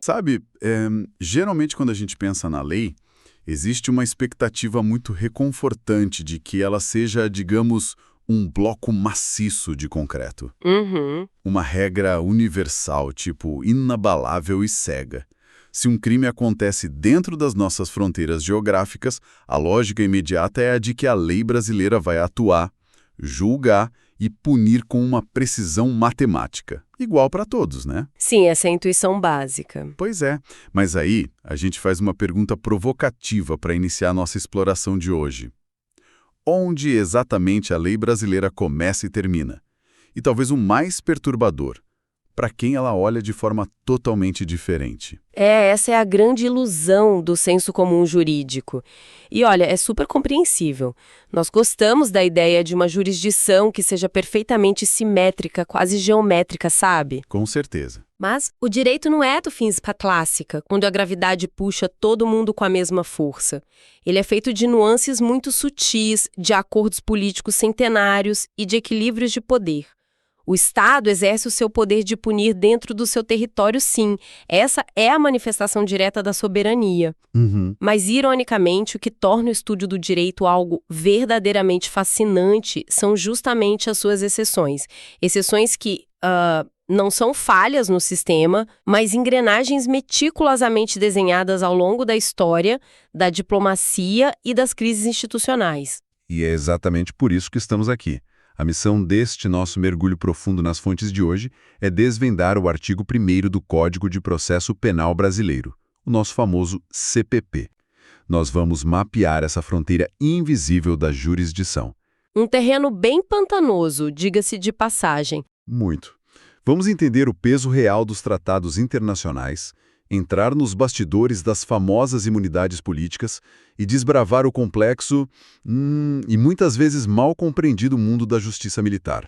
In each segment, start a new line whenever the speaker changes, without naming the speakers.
Sabe, geralmente quando a gente pensa na lei, existe uma expectativa muito reconfortante de que ela seja, digamos, um bloco maciço de concreto.
Uhum.
Uma regra universal, tipo inabalável e cega. Se um crime acontece dentro das nossas fronteiras geográficas, a lógica imediata é a de que a lei brasileira vai atuar, julgar e punir com uma precisão matemática. Igual para todos, né?
Sim, essa é a intuição básica.
Pois é, mas aí a gente faz uma pergunta provocativa para iniciar a nossa exploração de hoje. Onde exatamente a lei brasileira começa e termina? E talvez o mais perturbador, para quem ela olha de forma totalmente diferente.
Essa é a grande ilusão do senso comum jurídico. E olha, é super compreensível. Nós gostamos da ideia de uma jurisdição que seja perfeitamente simétrica, quase geométrica, sabe?
Com certeza.
Mas o direito não é do física clássica, quando a gravidade puxa todo mundo com a mesma força. Ele é feito de nuances muito sutis, de acordos políticos centenários e de equilíbrios de poder. O Estado exerce o seu poder de punir dentro do seu território, sim. Essa é a manifestação direta da soberania.
Uhum.
Mas, ironicamente, o que torna o estudo do direito algo verdadeiramente fascinante são justamente as suas exceções. Exceções que não são falhas no sistema, mas engrenagens meticulosamente desenhadas ao longo da história, da diplomacia e das crises institucionais.
E é exatamente por isso que estamos aqui. A missão deste nosso mergulho profundo nas fontes de hoje é desvendar o artigo 1º do Código de Processo Penal Brasileiro, o nosso famoso CPP. Nós vamos mapear essa fronteira invisível da jurisdição.
Um terreno bem pantanoso, diga-se de passagem.
Muito. Vamos entender o peso real dos tratados internacionais, entrar nos bastidores das famosas imunidades políticas e desbravar o complexo e muitas vezes mal compreendido mundo da justiça militar.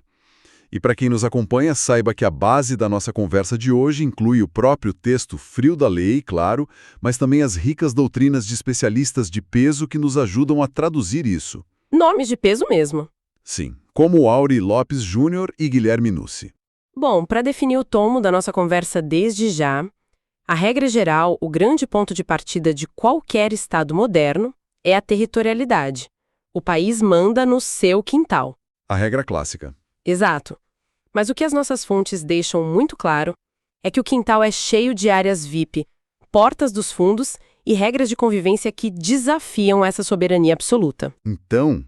E para quem nos acompanha, saiba que a base da nossa conversa de hoje inclui o próprio texto frio da lei, claro, mas também as ricas doutrinas de especialistas de peso que nos ajudam a traduzir isso.
Nomes de peso mesmo.
Sim, como Auri Lopes Júnior e Guilherme Nucci.
Bom, para definir o tomo da nossa conversa desde já, a regra geral, o grande ponto de partida de qualquer Estado moderno é a territorialidade. O país manda no seu quintal.
A regra clássica.
Exato. Mas o que as nossas fontes deixam muito claro é que o quintal é cheio de áreas VIP, portas dos fundos e regras de convivência que desafiam essa soberania absoluta.
Então,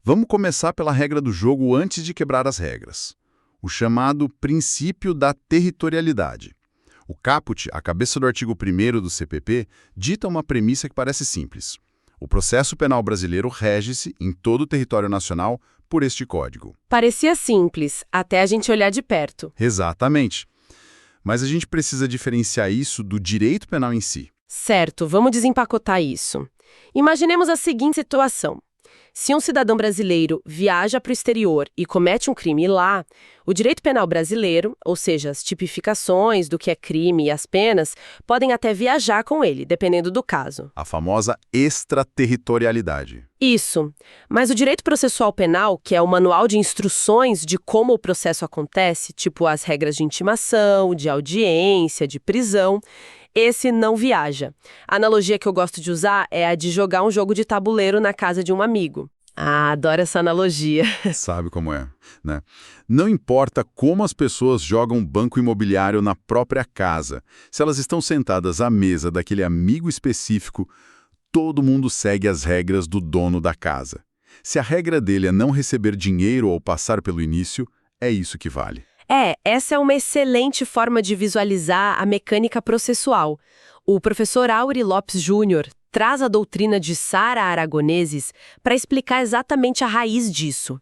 vamos começar pela regra do jogo antes de quebrar as regras. O chamado princípio da territorialidade. O caput, a cabeça do artigo 1º do CPP, dita uma premissa que parece simples. O processo penal brasileiro rege-se, em todo o território nacional, por este código.
Parecia simples, até a gente olhar de perto.
Exatamente. Mas a gente precisa diferenciar isso do direito penal em si.
Certo, vamos desempacotar isso. Imaginemos a seguinte situação. Se um cidadão brasileiro viaja para o exterior e comete um crime lá, o direito penal brasileiro, ou seja, as tipificações do que é crime e as penas, podem até viajar com ele, dependendo do caso.
A famosa extraterritorialidade.
Isso. Mas o direito processual penal, que é o manual de instruções de como o processo acontece, tipo as regras de intimação, de audiência, de prisão, esse não viaja. A analogia que eu gosto de usar é a de jogar um jogo de tabuleiro na casa de um amigo. Ah, adoro essa analogia.
Sabe como é, né? Não importa como as pessoas jogam banco imobiliário na própria casa, se elas estão sentadas à mesa daquele amigo específico, todo mundo segue as regras do dono da casa. Se a regra dele é não receber dinheiro ou passar pelo início, é isso que vale.
Essa é uma excelente forma de visualizar a mecânica processual. O professor Auri Lopes Júnior traz a doutrina de Sara Aragoneses para explicar exatamente a raiz disso.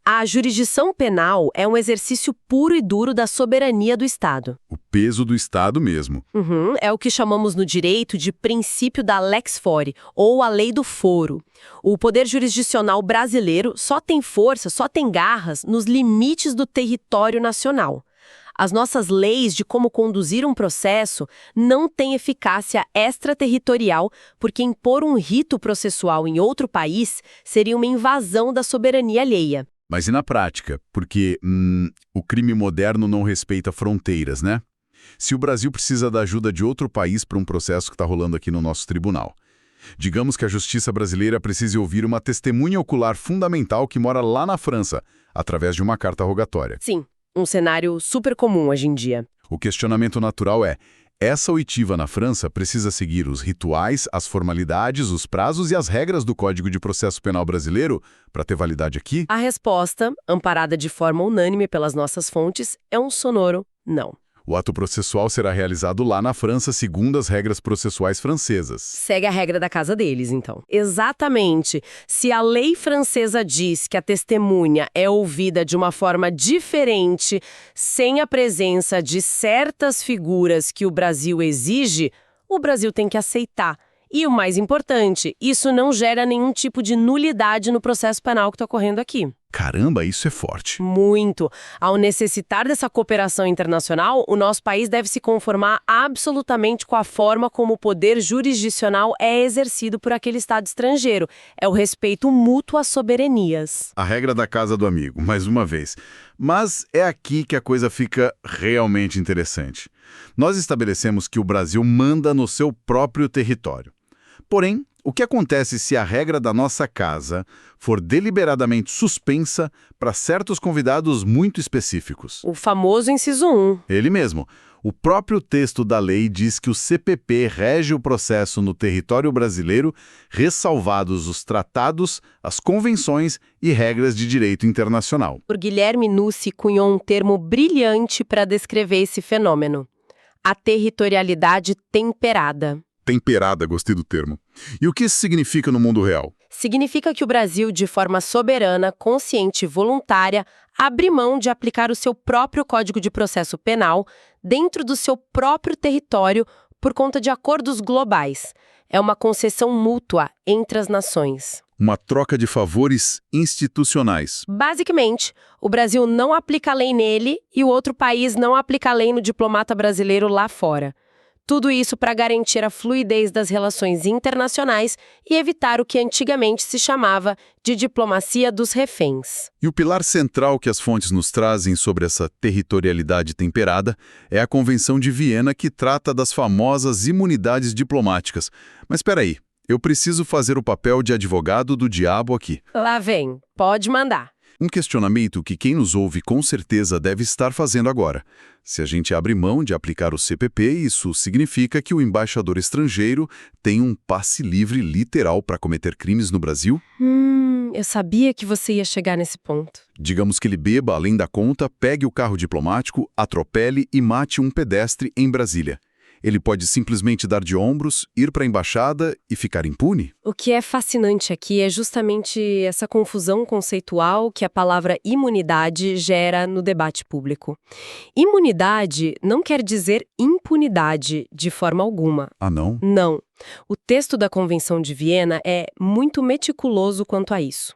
A jurisdição penal é um exercício puro e duro da soberania do Estado.
O peso do Estado mesmo.
É o que chamamos no direito de princípio da lex fori, ou a lei do foro. O poder jurisdicional brasileiro só tem força, só tem garras nos limites do território nacional. As nossas leis de como conduzir um processo não têm eficácia extraterritorial, porque impor um rito processual em outro país seria uma invasão da soberania alheia.
Mas e na prática? Porque o crime moderno não respeita fronteiras, né? Se o Brasil precisa da ajuda de outro país para um processo que está rolando aqui no nosso tribunal. Digamos que a justiça brasileira precise ouvir uma testemunha ocular fundamental que mora lá na França, através de uma carta rogatória.
Sim, um cenário super comum hoje em dia.
O questionamento natural é: essa oitiva na França precisa seguir os rituais, as formalidades, os prazos e as regras do Código de Processo Penal brasileiro para ter validade aqui?
A resposta, amparada de forma unânime pelas nossas fontes, é um sonoro não.
O ato processual será realizado lá na França segundo as regras processuais francesas.
Segue a regra da casa deles, então. Exatamente. Se a lei francesa diz que a testemunha é ouvida de uma forma diferente, sem a presença de certas figuras que o Brasil exige, o Brasil tem que aceitar. E o mais importante, isso não gera nenhum tipo de nulidade no processo penal que está ocorrendo aqui.
Caramba, isso é forte.
Muito. Ao necessitar dessa cooperação internacional, o nosso país deve se conformar absolutamente com a forma como o poder jurisdicional é exercido por aquele Estado estrangeiro. É o respeito mútuo às soberanias.
A regra da casa do amigo, mais uma vez. Mas é aqui que a coisa fica realmente interessante. Nós estabelecemos que o Brasil manda no seu próprio território. Porém, o que acontece se a regra da nossa casa for deliberadamente suspensa para certos convidados muito específicos?
O famoso inciso 1.
Ele mesmo. O próprio texto da lei diz que o CPP rege o processo no território brasileiro, ressalvados os tratados, as convenções e regras de direito internacional.
O Guilherme Nucci cunhou um termo brilhante para descrever esse fenômeno: a territorialidade temperada.
Temperada, gostei do termo. E o que isso significa no mundo real?
Significa que o Brasil, de forma soberana, consciente e voluntária, abre mão de aplicar o seu próprio Código de Processo Penal dentro do seu próprio território por conta de acordos globais. É uma concessão mútua entre as nações.
Uma troca de favores institucionais.
Basicamente, o Brasil não aplica a lei nele e o outro país não aplica a lei no diplomata brasileiro lá fora. Tudo isso para garantir a fluidez das relações internacionais e evitar o que antigamente se chamava de diplomacia dos reféns.
E o pilar central que as fontes nos trazem sobre essa territorialidade temperada é a Convenção de Viena, que trata das famosas imunidades diplomáticas. Mas espera aí, eu preciso fazer o papel de advogado do diabo aqui.
Lá vem, pode mandar.
Um questionamento que quem nos ouve com certeza deve estar fazendo agora. Se a gente abre mão de aplicar o CPP, isso significa que o embaixador estrangeiro tem um passe livre literal para cometer crimes no Brasil?
Eu sabia que você ia chegar nesse ponto.
Digamos que ele beba além da conta, pegue o carro diplomático, atropele e mate um pedestre em Brasília. Ele pode simplesmente dar de ombros, ir para a embaixada e ficar impune?
O que é fascinante aqui é justamente essa confusão conceitual que a palavra imunidade gera no debate público. Imunidade não quer dizer impunidade de forma alguma.
Ah, não?
Não. O texto da Convenção de Viena é muito meticuloso quanto a isso.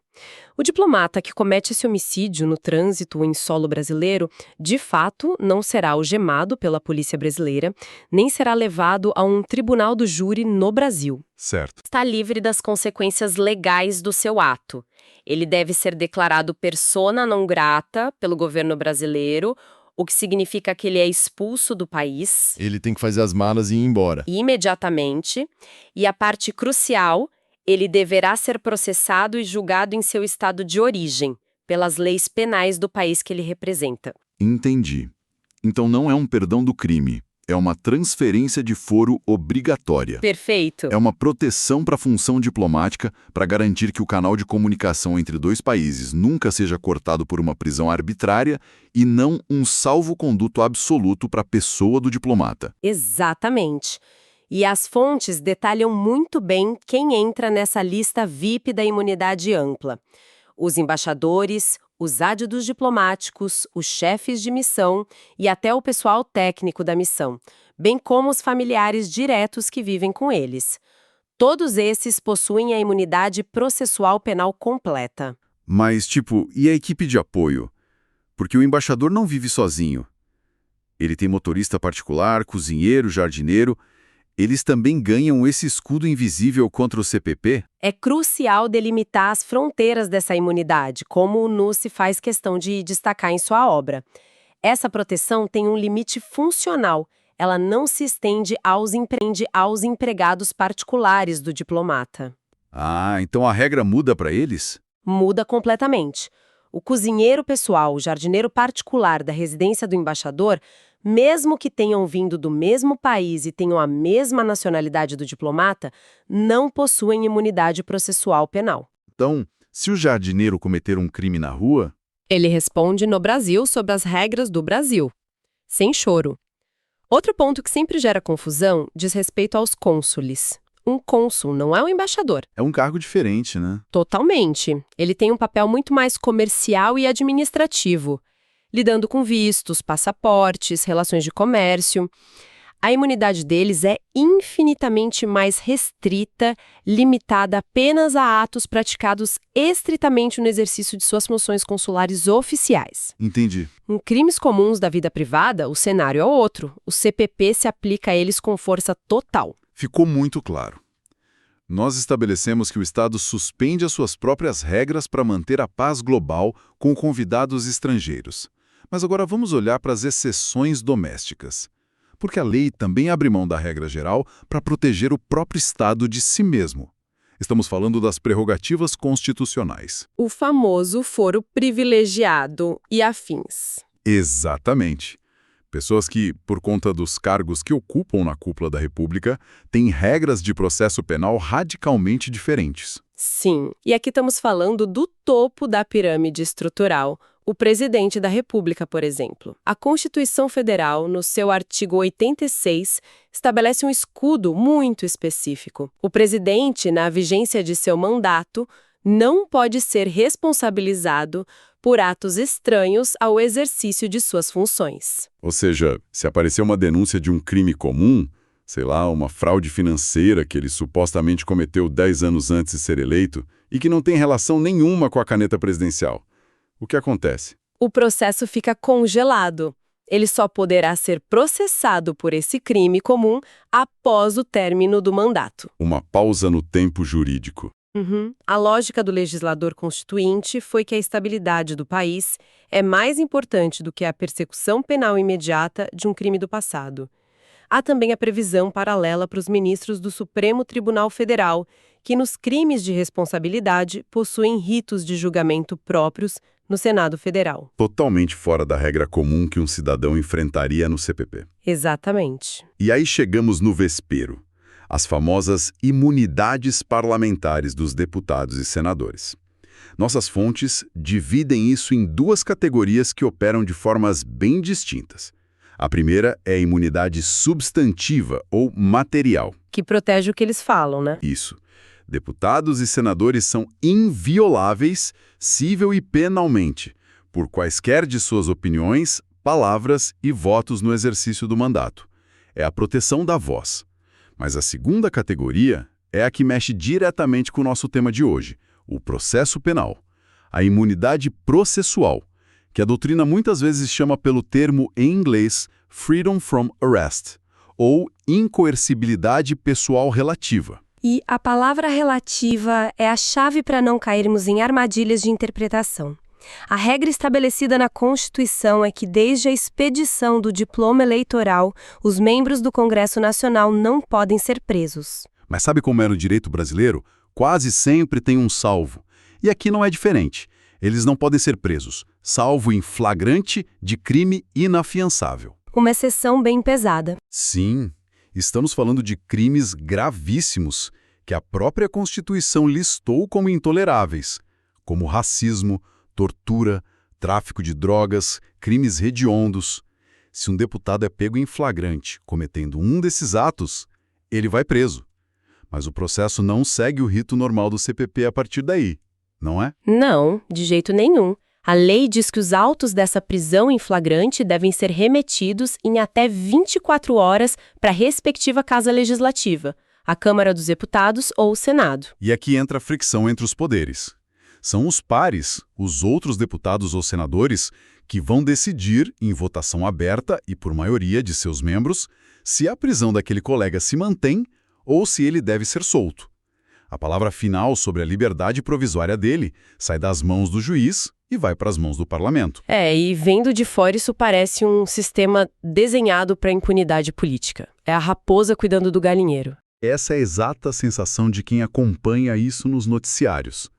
O diplomata que comete esse homicídio no trânsito ou em solo brasileiro, de fato, não será algemado pela polícia brasileira, nem será levado a um tribunal do júri no Brasil.
Certo.
Está livre das consequências legais do seu ato. Ele deve ser declarado persona non grata pelo governo brasileiro, o que significa que ele é expulso do país.
Ele tem que fazer as malas e ir embora.
Imediatamente. E a parte crucial: ele deverá ser processado e julgado em seu estado de origem, pelas leis penais do país que ele representa.
Entendi. Então não é um perdão do crime, é uma transferência de foro obrigatória.
Perfeito.
É uma proteção para a função diplomática para garantir que o canal de comunicação entre dois países nunca seja cortado por uma prisão arbitrária e não um salvo-conduto absoluto para a pessoa do diplomata.
Exatamente. E as fontes detalham muito bem quem entra nessa lista VIP da imunidade ampla. Os embaixadores, os adjudos diplomáticos, os chefes de missão e até o pessoal técnico da missão, bem como os familiares diretos que vivem com eles. Todos esses possuem a imunidade processual penal completa.
Mas, e a equipe de apoio? Porque o embaixador não vive sozinho. Ele tem motorista particular, cozinheiro, jardineiro. Eles também ganham esse escudo invisível contra o CPP?
É crucial delimitar as fronteiras dessa imunidade, como o Nucci faz questão de destacar em sua obra. Essa proteção tem um limite funcional, ela não se estende aos empregados particulares do diplomata.
Ah, então a regra muda para eles?
Muda completamente. O cozinheiro pessoal, o jardineiro particular da residência do embaixador, mesmo que tenham vindo do mesmo país e tenham a mesma nacionalidade do diplomata, não possuem imunidade processual penal.
Então, se o jardineiro cometer um crime na rua,
Ele responde no Brasil sob as regras do Brasil, sem choro. Outro ponto que sempre gera confusão diz respeito aos cônsules. Um cônsul não é um embaixador.
é um cargo diferente, né?
Totalmente. Ele tem um papel muito mais comercial e administrativo, lidando com vistos, passaportes, relações de comércio. A imunidade deles é infinitamente mais restrita, limitada apenas a atos praticados estritamente no exercício de suas funções consulares oficiais.
Entendi.
Em crimes comuns da vida privada, o cenário é outro. O CPP se aplica a eles com força total.
Ficou muito claro. Nós estabelecemos que o Estado suspende as suas próprias regras para manter a paz global com convidados estrangeiros. Mas agora vamos olhar para as exceções domésticas. Porque a lei também abre mão da regra geral para proteger o próprio Estado de si mesmo. Estamos falando das prerrogativas constitucionais.
O famoso foro privilegiado e afins.
Exatamente. Pessoas que, por conta dos cargos que ocupam na cúpula da República, têm regras de processo penal radicalmente diferentes.
Sim, e aqui estamos falando do topo da pirâmide estrutural, o presidente da República, por exemplo. A Constituição Federal, no seu artigo 86, estabelece um escudo muito específico. O presidente, na vigência de seu mandato, não pode ser responsabilizado por atos estranhos ao exercício de suas funções.
Ou seja, se aparecer uma denúncia de um crime comum, sei lá, uma fraude financeira que ele supostamente cometeu 10 anos antes de ser eleito e que não tem relação nenhuma com a caneta presidencial, o que acontece?
O processo fica congelado. Ele só poderá ser processado por esse crime comum após o término do mandato.
Uma pausa no tempo jurídico.
A lógica do legislador constituinte foi que a estabilidade do país é mais importante do que a persecução penal imediata de um crime do passado. Há também a previsão paralela para os ministros do Supremo Tribunal Federal, que nos crimes de responsabilidade possuem ritos de julgamento próprios no Senado Federal.
Totalmente fora da regra comum que um cidadão enfrentaria no CPP.
Exatamente.
E aí chegamos no vespeiro. As famosas imunidades parlamentares dos deputados e senadores. Nossas fontes dividem isso em duas categorias que operam de formas bem distintas. A primeira é a imunidade substantiva ou material.
Que protege o que eles falam, né?
Isso. Deputados e senadores são invioláveis, civil e penalmente, por quaisquer de suas opiniões, palavras e votos no exercício do mandato. É a proteção da voz. Mas a segunda categoria é a que mexe diretamente com o nosso tema de hoje, o processo penal, a imunidade processual, que a doutrina muitas vezes chama pelo termo em inglês freedom from arrest, ou incoercibilidade pessoal relativa.
E a palavra relativa é a chave para não cairmos em armadilhas de interpretação. A regra estabelecida na Constituição é que, desde a expedição do diploma eleitoral, os membros do Congresso Nacional não podem ser presos.
Mas sabe como é no direito brasileiro? Quase sempre tem um salvo. E aqui não é diferente. Eles não podem ser presos, salvo em flagrante de crime inafiançável.
Uma exceção bem pesada.
Sim, estamos falando de crimes gravíssimos que a própria Constituição listou como intoleráveis, como racismo, tortura, tráfico de drogas, crimes hediondos. Se um deputado é pego em flagrante cometendo um desses atos, ele vai preso. Mas o processo não segue o rito normal do CPP a partir daí, não é?
Não, de jeito nenhum. A lei diz que os autos dessa prisão em flagrante devem ser remetidos em até 24 horas para a respectiva Casa Legislativa, a Câmara dos Deputados ou o Senado.
E aqui entra a fricção entre os poderes. São os pares, os outros deputados ou senadores, que vão decidir, em votação aberta e por maioria de seus membros, se a prisão daquele colega se mantém ou se ele deve ser solto. A palavra final sobre a liberdade provisória dele sai das mãos do juiz
e vai para as mãos do parlamento.
E vendo de fora isso parece um sistema desenhado para a impunidade política. É a raposa cuidando do galinheiro.
Essa é a exata sensação de quem acompanha isso nos noticiários.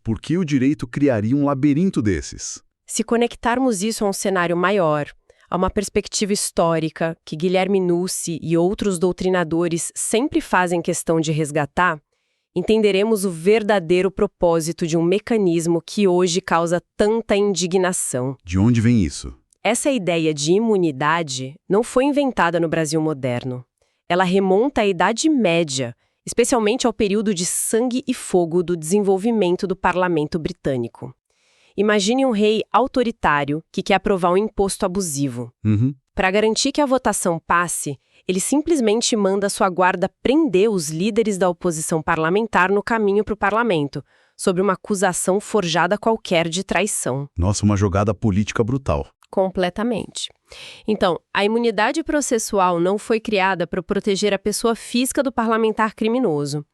Por que o direito criaria um labirinto desses?
Se conectarmos isso a um cenário maior, a uma perspectiva histórica que Guilherme Nucci e outros doutrinadores sempre fazem questão de resgatar, entenderemos o verdadeiro propósito de um mecanismo que hoje causa tanta indignação.
De onde vem isso?
Essa ideia de imunidade não foi inventada no Brasil moderno. Ela remonta à Idade Média, especialmente ao período de sangue e fogo do desenvolvimento do parlamento britânico. Imagine um rei autoritário que quer aprovar um imposto abusivo. Para garantir que a votação passe, ele simplesmente manda sua guarda prender os líderes da oposição parlamentar no caminho para o parlamento, sob uma acusação forjada qualquer de traição.
Nossa, uma jogada política brutal.
Completamente. Então, a imunidade processual não foi criada para proteger a pessoa física do parlamentar criminoso.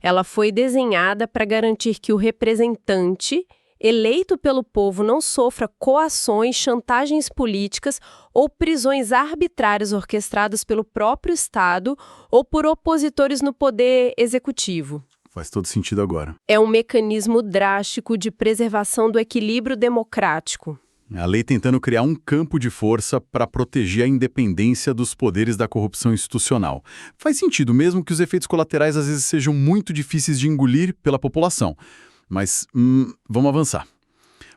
Ela foi desenhada para garantir que o representante eleito pelo povo não sofra coações, chantagens políticas ou prisões arbitrárias orquestradas pelo próprio Estado ou por opositores no poder executivo.
Faz todo sentido agora.
É um mecanismo drástico de preservação do equilíbrio democrático.
A lei tentando criar um campo de força para proteger a independência dos poderes da corrupção institucional. Faz sentido, mesmo que os efeitos colaterais às vezes sejam muito difíceis de engolir pela população. Mas vamos avançar.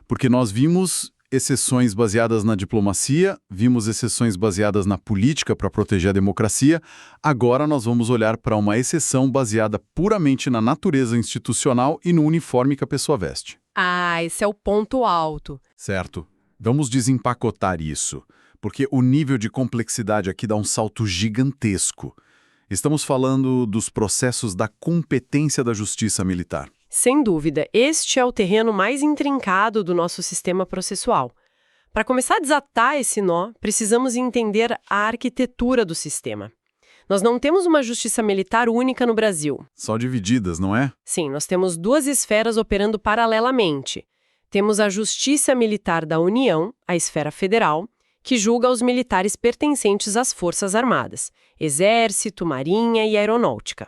Porque nós vimos exceções baseadas na diplomacia, vimos exceções baseadas na política para proteger a democracia, agora nós vamos olhar para uma exceção baseada puramente na natureza institucional e no uniforme que a pessoa veste.
Esse é o ponto alto.
Certo. Vamos desempacotar isso, porque o nível de complexidade aqui dá um salto gigantesco. Estamos falando dos processos da competência da justiça militar.
Sem dúvida, este é o terreno mais intrincado do nosso sistema processual. Para começar a desatar esse nó, precisamos entender a arquitetura do sistema. Nós não temos uma justiça militar única no Brasil.
Só divididas, não é?
Sim, nós temos duas esferas operando paralelamente. Temos a Justiça Militar da União, a esfera federal, que julga os militares pertencentes às Forças Armadas, Exército, Marinha e Aeronáutica.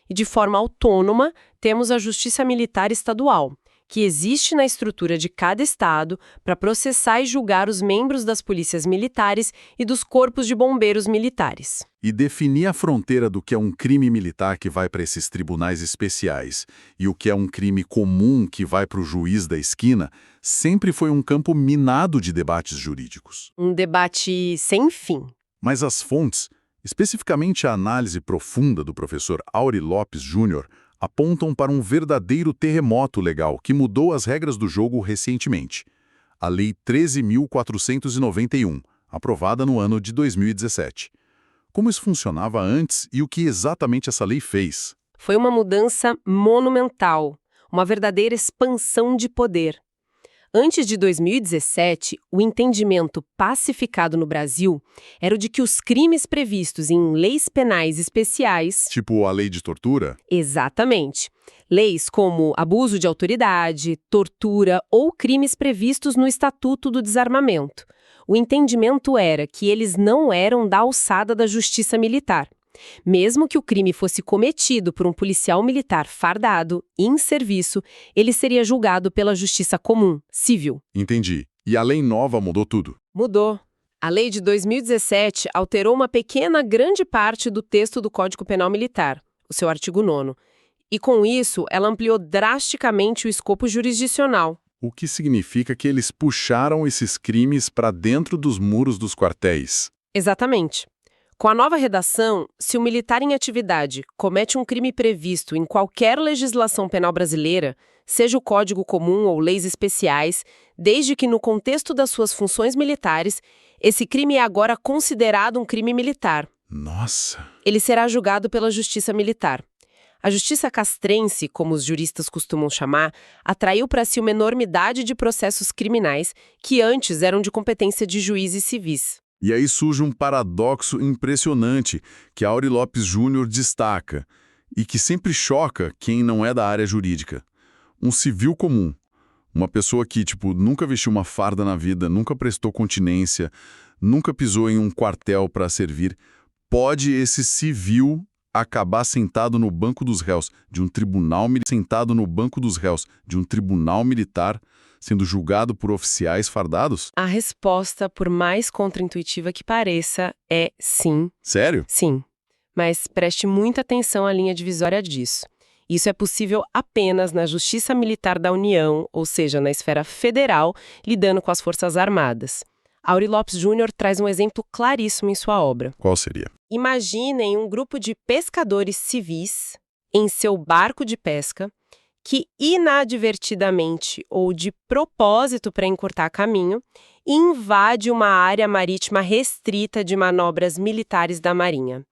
E de forma autônoma, temos a Justiça Militar Estadual, que existe na estrutura de cada estado para processar e julgar os membros das polícias militares e dos corpos de bombeiros militares.
E definir a fronteira do que é um crime militar que vai para esses tribunais especiais e o que é um crime comum que vai para o juiz da esquina sempre foi um campo minado de debates jurídicos.
Um debate sem fim.
Mas as fontes, especificamente a análise profunda do professor Aury Lopes Júnior, apontam para um verdadeiro terremoto legal que mudou as regras do jogo recentemente. A Lei 13.491, aprovada no ano de 2017. Como isso funcionava antes e o que exatamente essa lei fez?
Foi uma mudança monumental, uma verdadeira expansão de poder. Antes de 2017, o entendimento pacificado no Brasil era o de que os crimes previstos em leis penais especiais...
Tipo a lei de tortura?
Exatamente. Leis como abuso de autoridade, tortura ou crimes previstos no Estatuto do Desarmamento. O entendimento era que eles não eram da alçada da justiça militar. Mesmo que o crime fosse cometido por um policial militar fardado, em serviço, ele seria julgado pela justiça comum, civil.
Entendi. E a lei nova mudou tudo?
Mudou. A lei de 2017 alterou uma grande parte do texto do Código Penal Militar, o seu artigo 9º. E com isso, ela ampliou drasticamente o escopo jurisdicional.
O que significa que eles puxaram esses crimes para dentro dos muros dos quartéis.
Exatamente. Com a nova redação, se o militar em atividade comete um crime previsto em qualquer legislação penal brasileira, seja o Código Comum ou leis especiais, desde que no contexto das suas funções militares, esse crime é agora considerado um crime militar.
Nossa!
Ele será julgado pela Justiça Militar. A justiça castrense, como os juristas costumam chamar, atraiu para si uma enormidade de processos criminais que antes eram de competência de juízes civis.
E aí surge um paradoxo impressionante que Aury Lopes Júnior destaca e que sempre choca quem não é da área jurídica. Um civil comum, Uma pessoa que, nunca vestiu uma farda na vida, nunca prestou continência, nunca pisou em um quartel para servir, pode esse civil acabar sentado no banco dos réus de um tribunal militar, sendo julgado por oficiais fardados?
A resposta, por mais contraintuitiva que pareça, é sim.
Sério?
Sim. Mas preste muita atenção à linha divisória disso. Isso é possível apenas na Justiça Militar da União, ou seja, na esfera federal, lidando com as Forças Armadas. Aury Lopes Jr. traz um exemplo claríssimo em sua obra.
Qual seria?
Imaginem um grupo de pescadores civis em seu barco de pesca que inadvertidamente ou de propósito para encurtar caminho, invade uma área marítima restrita de manobras militares da Marinha.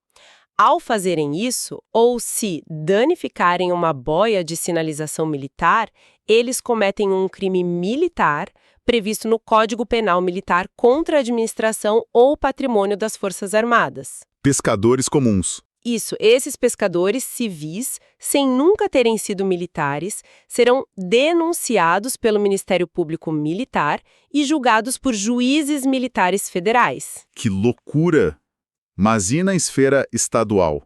Ao fazerem isso, ou se danificarem uma boia de sinalização militar, eles cometem um crime militar previsto no Código Penal Militar contra a administração ou patrimônio das Forças Armadas.
Pescadores comuns.
Isso, esses pescadores civis, sem nunca terem sido militares, serão denunciados pelo Ministério Público Militar e julgados por juízes militares federais.
Que loucura! Mas e na esfera estadual?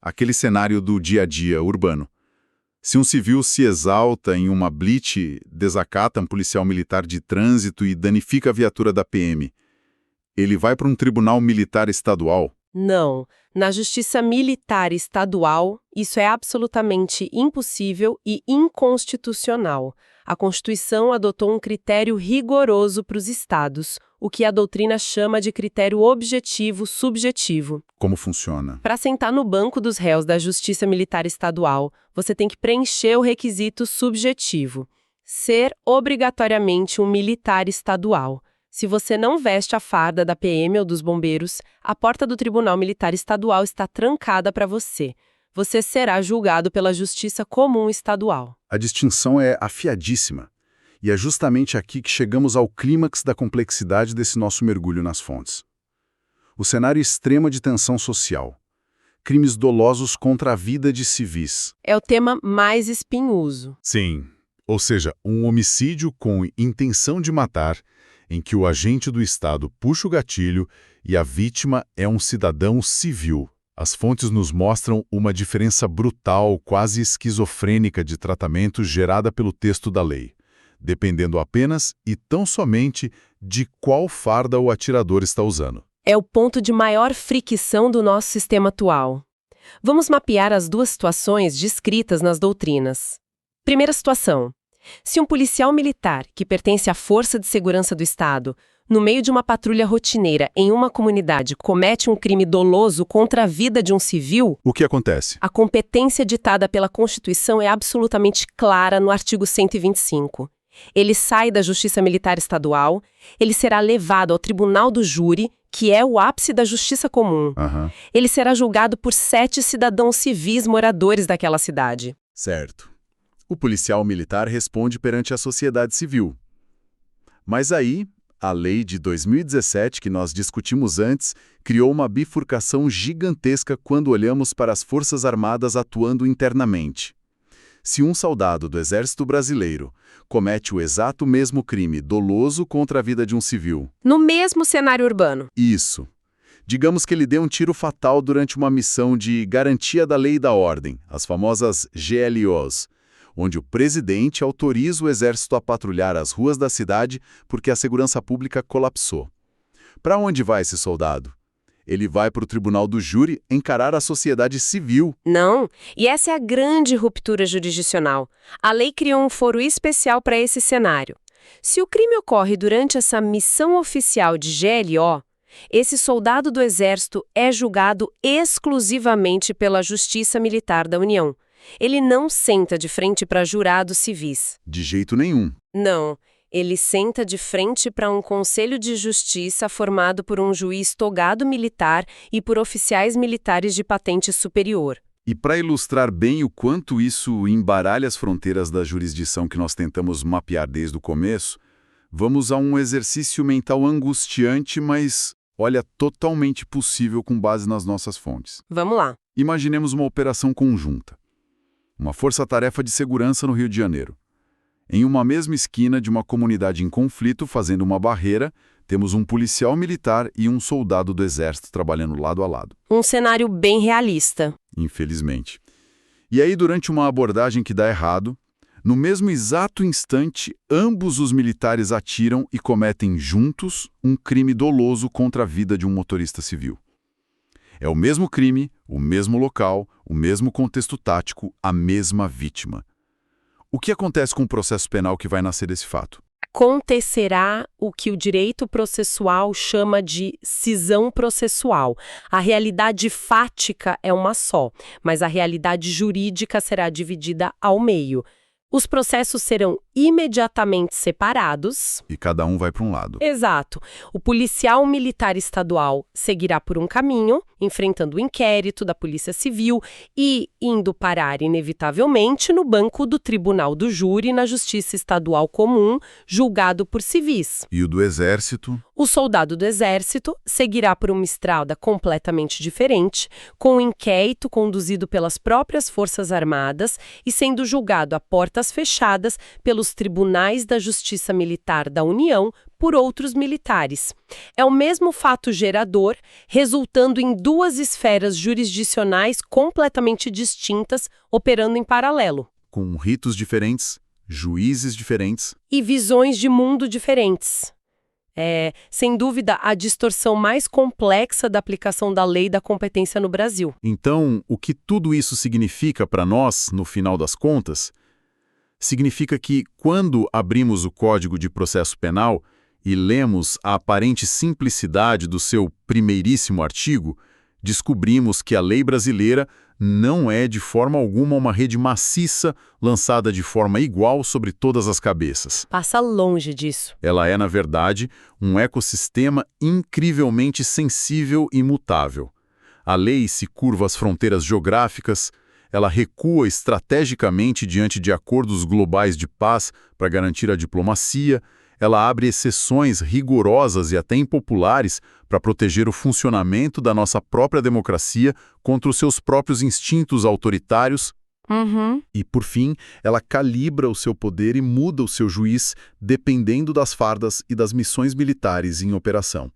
Aquele cenário do dia a dia urbano. Se um civil se exalta em uma blitz, desacata um policial militar de trânsito e danifica a viatura da PM, ele vai para um tribunal militar estadual?
Não. Na Justiça Militar Estadual, isso é absolutamente impossível e inconstitucional. A Constituição adotou um critério rigoroso para os estados, o que a doutrina chama de critério objetivo subjetivo.
Como funciona?
Para sentar no banco dos réus da Justiça Militar Estadual, você tem que preencher o requisito subjetivo: ser obrigatoriamente um militar estadual. Se você não veste a farda da PM ou dos bombeiros, a porta do Tribunal Militar Estadual está trancada para você. Você será julgado pela Justiça Comum Estadual.
A distinção é afiadíssima. E é justamente aqui que chegamos ao clímax da complexidade desse nosso mergulho nas fontes. O cenário extremo de tensão social. Crimes dolosos contra a vida de civis.
É o tema mais espinhoso.
Sim, ou seja, um homicídio com intenção de matar, em que o agente do Estado puxa o gatilho e a vítima é um cidadão civil. As fontes nos mostram uma diferença brutal, quase esquizofrênica de tratamento gerada pelo texto da lei, dependendo apenas e tão somente de qual farda o atirador está usando.
É o ponto de maior fricção do nosso sistema atual. Vamos mapear as duas situações descritas nas doutrinas. Primeira situação. Se um policial militar que pertence à Força de Segurança do Estado, no meio de uma patrulha rotineira em uma comunidade, comete um crime doloso contra a vida de um civil,
O que acontece?
a competência ditada pela Constituição é absolutamente clara no artigo 125. Ele sai da Justiça Militar Estadual, ele será levado ao Tribunal do Júri, que é o ápice da Justiça Comum. Ele será julgado por 7 cidadãos civis moradores daquela cidade.
Certo. O policial militar responde perante a sociedade civil. Mas aí, a lei de 2017, que nós discutimos antes, criou uma bifurcação gigantesca quando olhamos para as Forças Armadas atuando internamente. Se um soldado do Exército Brasileiro comete o exato mesmo crime doloso contra a vida de um civil...
No mesmo cenário urbano.
Isso. Digamos que ele deu um tiro fatal durante uma missão de garantia da lei e da ordem, as famosas GLOs, onde o presidente autoriza o Exército a patrulhar as ruas da cidade porque a segurança pública colapsou. Para onde vai esse soldado? Ele vai para o Tribunal do Júri encarar a sociedade civil.
Não, e essa é a grande ruptura jurisdicional. A lei criou um foro especial para esse cenário. Se o crime ocorre durante essa missão oficial de GLO, esse soldado do Exército é julgado exclusivamente pela Justiça Militar da União. Ele não senta de frente para jurados civis.
De jeito nenhum.
Não. Ele senta de frente para um conselho de justiça formado por um juiz togado militar e por oficiais militares de patente superior.
E para ilustrar bem o quanto isso embaralha as fronteiras da jurisdição que nós tentamos mapear desde o começo, vamos a um exercício mental angustiante, mas, olha, totalmente possível com base nas nossas fontes.
Vamos lá.
Imaginemos uma operação conjunta. Uma força-tarefa de segurança no Rio de Janeiro. Em uma mesma esquina de uma comunidade em conflito, fazendo uma barreira, temos um policial militar e um soldado do exército trabalhando lado a lado.
Um cenário bem realista.
Infelizmente. E aí, durante uma abordagem que dá errado, no mesmo exato instante, ambos os militares atiram e cometem juntos um crime doloso contra a vida de um motorista civil. É o mesmo crime, o mesmo local, o mesmo contexto tático, a mesma vítima. O que acontece com o processo penal que vai nascer desse fato?
Acontecerá o que o direito processual chama de cisão processual. A realidade fática é uma só, mas a realidade jurídica será dividida ao meio. Os processos serão imediatamente separados.
E cada um vai para um lado.
Exato. O policial militar estadual seguirá por um caminho, enfrentando o inquérito da Polícia Civil e indo parar, inevitavelmente, no banco do Tribunal do Júri na Justiça Estadual Comum, julgado por civis.
E o do Exército?
O soldado do Exército seguirá por uma estrada completamente diferente, com um inquérito conduzido pelas próprias Forças Armadas e sendo julgado a portas fechadas pelos Tribunais da Justiça Militar da União por outros militares. É o mesmo fato gerador, resultando em duas esferas jurisdicionais completamente distintas, operando em paralelo.
Com ritos diferentes, juízes diferentes.
E visões de mundo diferentes. É, sem dúvida, a distorção mais complexa da aplicação da lei da competência no Brasil.
Então, o que tudo isso significa para nós, no final das contas? Significa que, quando abrimos o Código de Processo Penal e lemos a aparente simplicidade do seu primeiríssimo artigo, descobrimos que a lei brasileira não é de forma alguma uma rede maciça lançada de forma igual sobre todas as cabeças.
Passa longe disso.
Ela é, na verdade, um ecossistema incrivelmente sensível e mutável. A lei se curva às fronteiras geográficas, ela recua estrategicamente diante de acordos globais de paz para garantir a diplomacia, ela abre exceções rigorosas e até impopulares para proteger o funcionamento da nossa própria democracia contra os seus próprios instintos autoritários. E, por fim, ela calibra o seu poder e muda o seu juiz dependendo das fardas e das missões militares em operação.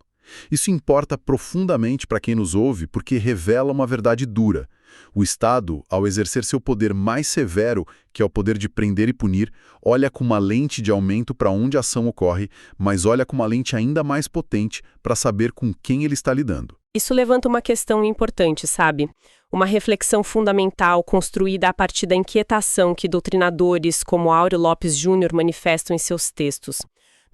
Isso importa profundamente para quem nos ouve porque revela uma verdade dura. O Estado, ao exercer seu poder mais severo, que é o poder de prender e punir, olha com uma lente de aumento para onde a ação ocorre, mas olha com uma lente ainda mais potente para saber com quem ele está lidando.
Isso levanta uma questão importante, sabe? Uma reflexão fundamental construída a partir da inquietação que doutrinadores como Áureo Lopes Júnior manifestam em seus textos.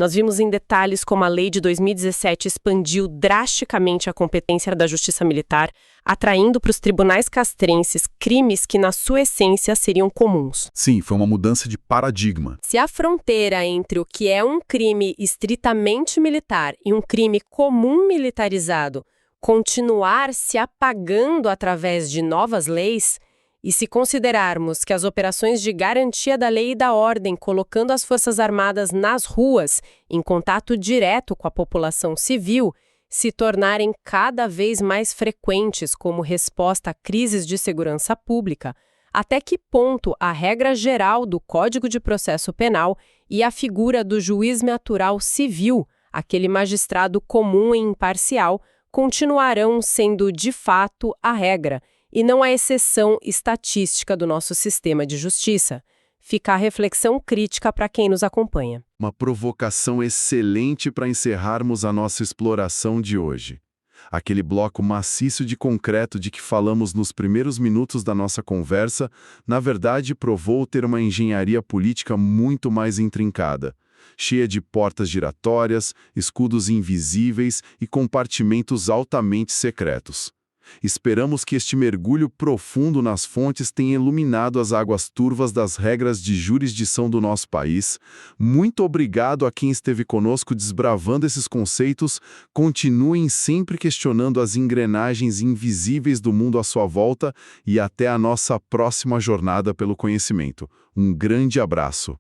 Nós vimos em detalhes como a lei de 2017 expandiu drasticamente a competência da Justiça Militar, atraindo para os tribunais castrenses crimes que, na sua essência, seriam comuns.
Sim, foi uma mudança de paradigma.
Se a fronteira entre o que é um crime estritamente militar e um crime comum militarizado continuar se apagando através de novas leis, e se considerarmos que as operações de garantia da lei e da ordem, colocando as Forças Armadas nas ruas, em contato direto com a população civil, se tornarem cada vez mais frequentes como resposta a crises de segurança pública, até que ponto a regra geral do Código de Processo Penal e a figura do juiz natural civil, aquele magistrado comum e imparcial, continuarão sendo de fato a regra, e não a exceção estatística do nosso sistema de justiça. Fica a reflexão crítica para quem nos acompanha.
Uma provocação excelente para encerrarmos a nossa exploração de hoje. Aquele bloco maciço de concreto de que falamos nos primeiros minutos da nossa conversa, na verdade provou ter uma engenharia política muito mais intrincada, cheia de portas giratórias, escudos invisíveis e compartimentos altamente secretos. Esperamos que este mergulho profundo nas fontes tenha iluminado as águas turvas das regras de jurisdição do nosso país. Muito obrigado a quem esteve conosco desbravando esses conceitos. Continuem sempre questionando as engrenagens invisíveis do mundo à sua volta e até a nossa próxima jornada pelo conhecimento. Um grande abraço.